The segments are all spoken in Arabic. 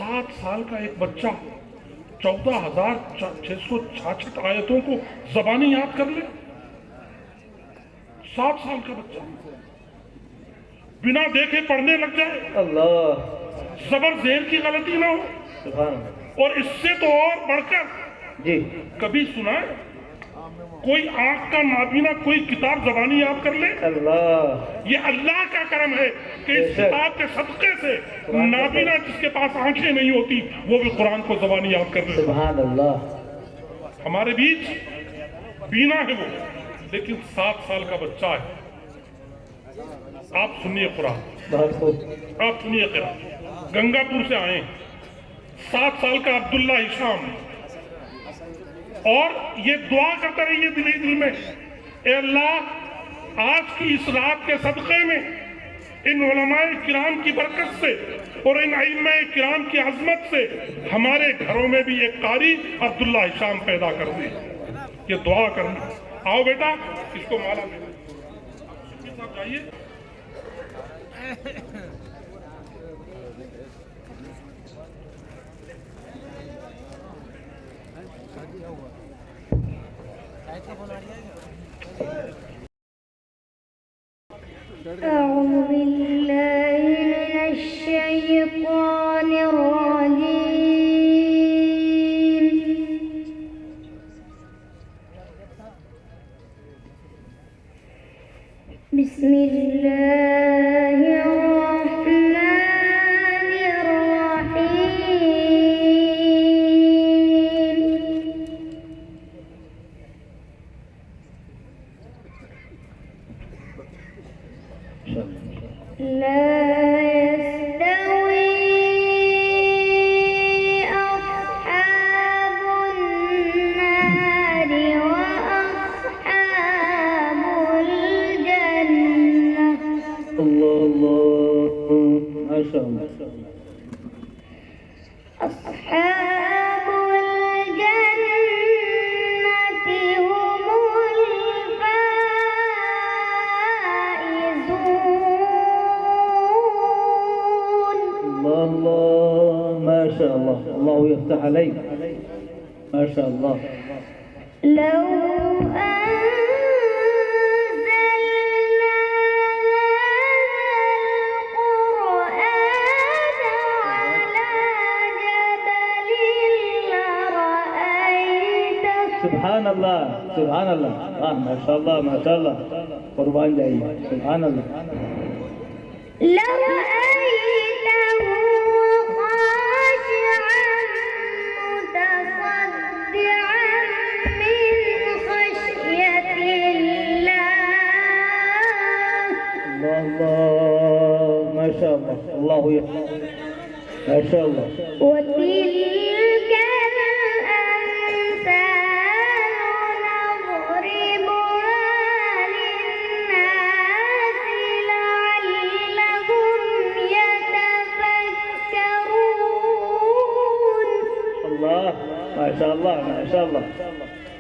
7 साल का एक बच्चा 14,666 आयतों को ज़बानी याद कर ले। 7 साल का बच्चा बिना देखे पढ़ने लग जाए, अल्लाह, जबर जेर की गलती ना हो। सुभान और इससे तो और बढ़कर जी, कभी सुना है कोई आंख का नाबीना कोई किताब ज़बानी याद कर ले? अल्लाह, ये अल्लाह का करम है कि इस किताब के सदक़े से नाबीना जिसके पास आंखें नहीं होती वो भी कुरान को ज़बानी याद कर ले। सुभान अल्लाह। हमारे बीच बीना है वो, लेकिन 7 साल का बच्चा है। आप सुनिए कुरान, बहुत खूब। आप सुनिए कुरान। गंगापुर से आए 7 साल का अब्दुल्ला हिशाम, और ये दुआ करते रहिए दिल ही दिल में, ए अल्लाह आज की इस रात के सदक़े में इन उलमाए किराम की बरकत से और इन अइम्मा किराम की अज़मत से हमारे घरों में भी एक कारी अब्दुल्ला हिशाम पैदा कर दे। ये दुआ करना। आओ बेटा, इसको माला दे। साहब जाइए। أعوذ بالله من الشيطان الرجيم. بسم الله الرحمن الرحيم. لا يستوي أصحاب النار وأصحاب الجنة. الله الله، ما شاء الله. أصحاب الجنة هم الفائزون. الله الله، ما شاء الله. الله يفتح عليك، ما شاء الله. لو أنزلنا سبحان الله، سبحان الله. ما شاء الله، ما شاء الله. قربان جاية. سبحان الله. لرأيته خاشعا متصدعا من خشية الله. الله الله، ما شاء الله. الله يفتح، ما شاء الله. وتلك الأمثال نضربها للناس لعلهم يتفكرون. الله، ما شاء الله، ما شاء الله.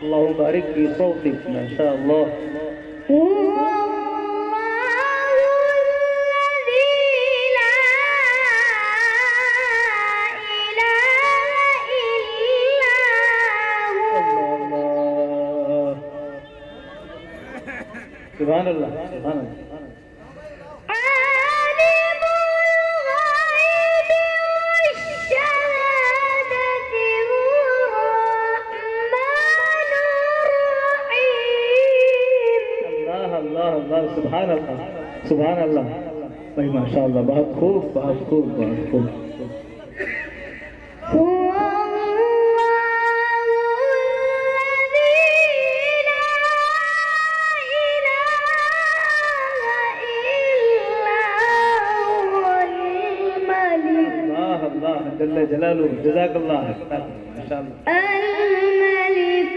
اللهم بارك في صوتك، ما شاء الله. هو الله الذي لا إله إلا هو. الله، سبحان الله، سبحان الله. عالم الغيب والشهادة هو الرحمن الرحيم. الله الله الله، سبحان الله، سبحان الله. भाई माशा अल्लाह, बहुत खूब, बहुत खूब, बहुत खूब. هو الله الذي لا إله إلا هو الملك الله الله جل جلاله. جزاك الله خير. ما شاء الله. الملك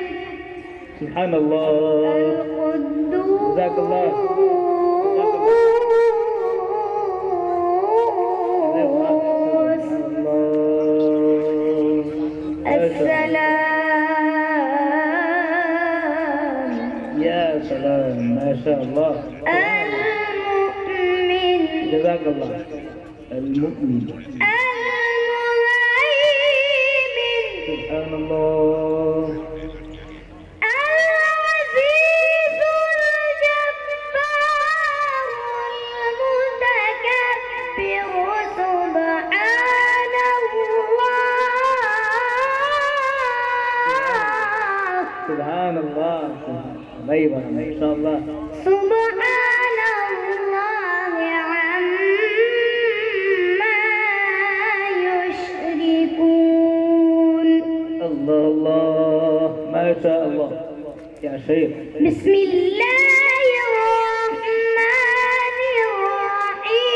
سبحان الله. القدوس جزاك الله. السلام يا سلام، ما شاء الله. المؤمن جزاك الله. المؤمن. المهيمن سبحان الله العزيز الجبار المتكبر سبحان الله سبحان الله طيب ما شاء الله سبحان الله عما يشركون الله الله ما شاء الله يا شيخ بسم الله الرحمن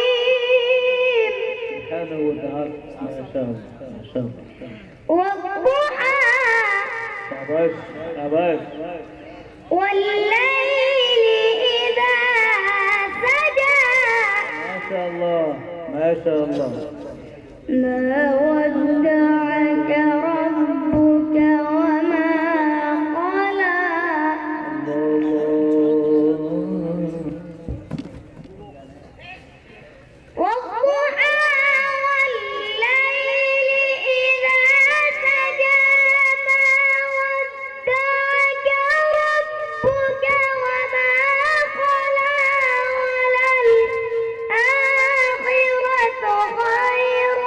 الرحيم سبحانه وتعالى ما شاء الله ما شاء الله والضحى شاباش شاباش والليل إذا سجى ما شاء الله ما شاء الله ما ودعك ربك وما قلى والضحى والليل إذا سجى ما ودعك ربك وما قلى وللآخرة خير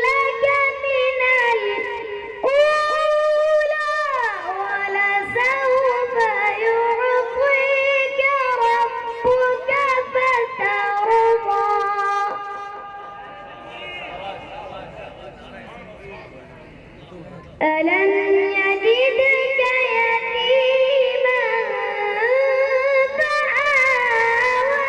لك من الأولى ولسوف يعطيك ربك فترضى ألم يجدك يتيما فآوى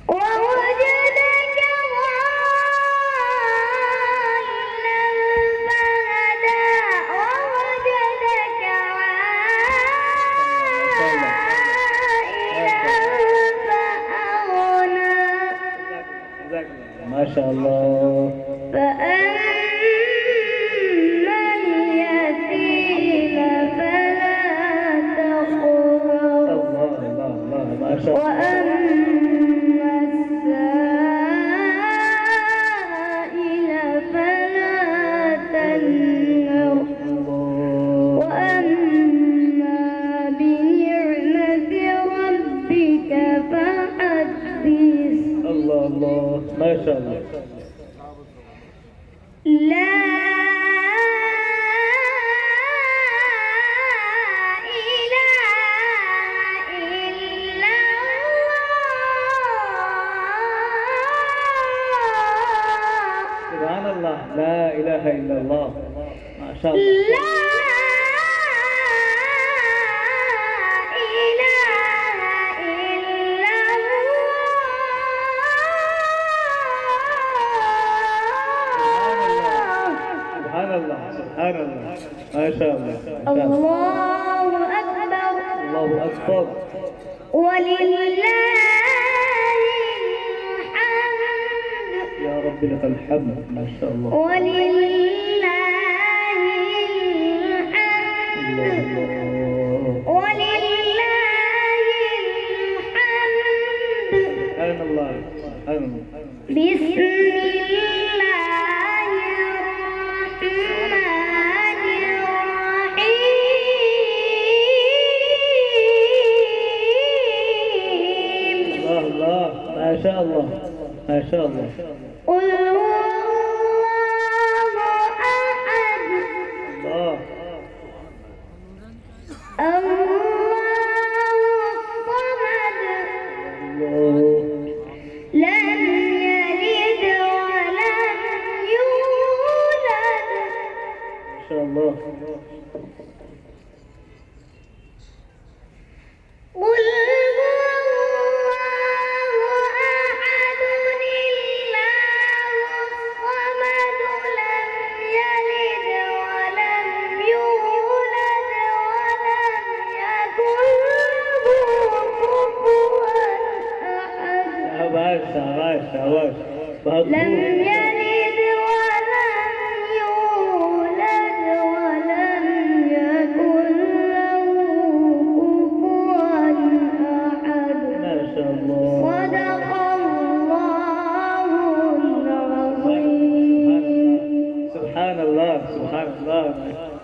ووجدك ضالا فهدى ووجدك عائلا فأغنى ما شاء الله فأما اليتيم فلا تقهر الله الله الله ما شاء الله وأما السائل فلا تنهر وأما بنعمة ربك فحدث الله الله ما شاء الله لا إله إلا الله سبحان الله لا إله إلا الله ما شاء الله لا إله إلا الله سبحان الله سبحان الله ما شاء الله ما شاء الله الله أكبر الله أكبر ولله الحمد يا رب لك الحمد ما شاء الله ولله الله الحمد الله ولله الحمد سبحان الله سبحان الله بسم الله الرحمن الرحيم الله الله ما شاء الله ما شاء الله قل هو الله أحد الله الله الصمد الله لم يلد ولم يولد ما شاء الله قل هو الله أحد الله الصمد لم يلد ولم يولد ولم يكن له كفوا أحد شاباش شاباش شاباش لم بهالطول يلد ولم يولد ولم يكن له كفوا أحد ما شاء الله صدق الله العظيم सुभान अल्लाह